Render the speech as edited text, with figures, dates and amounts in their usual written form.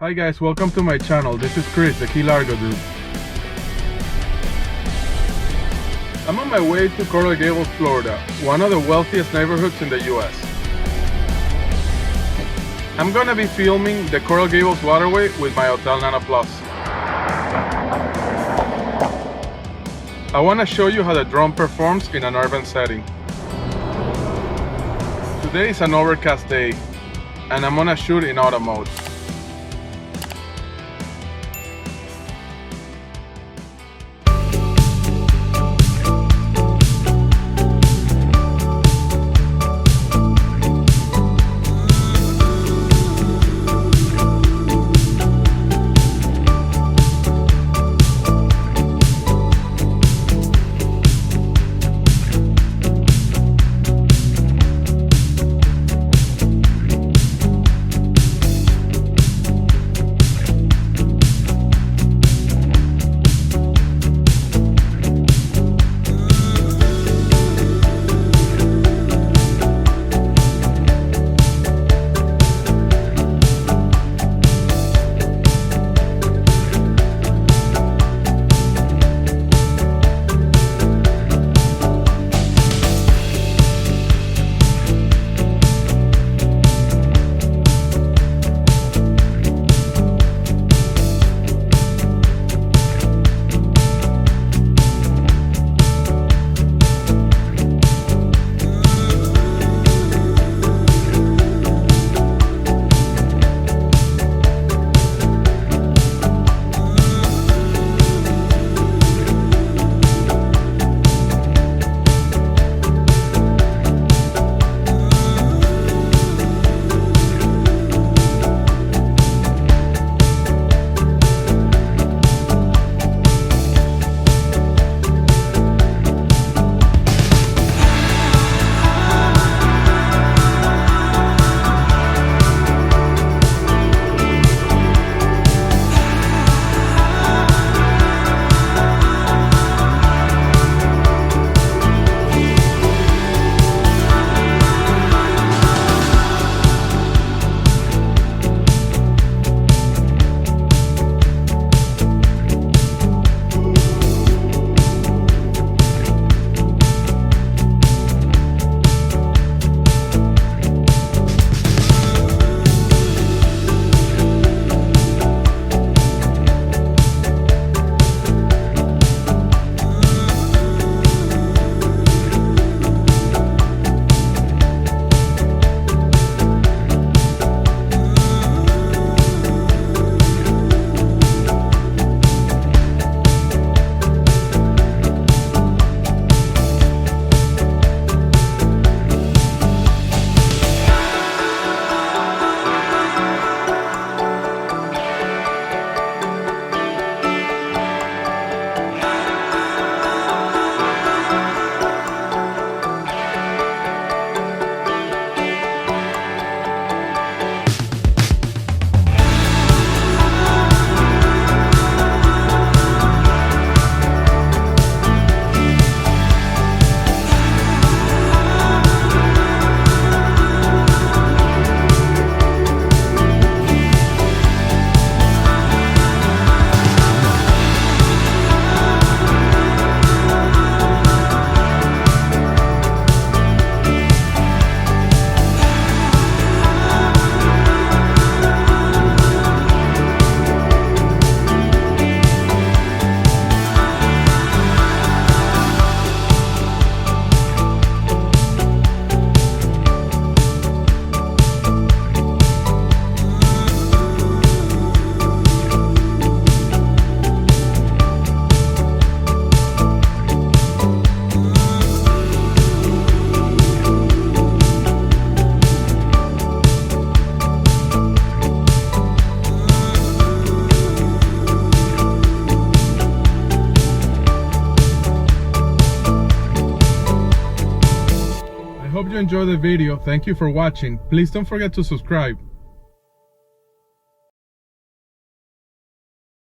Hi guys, welcome to my channel. This is Chris, the Key Largo dude. I'm on my way to Coral Gables, Florida, one of the wealthiest neighborhoods in the US. I'm gonna be filming the Coral Gables Waterway with my AUTEL Nano Plus. I want to show you how the drone performs in an urban setting. Today is an overcast day, and I'm gonna shoot in auto mode. I hope you enjoyed the video. Thank you for watching. Please don't forget to subscribe.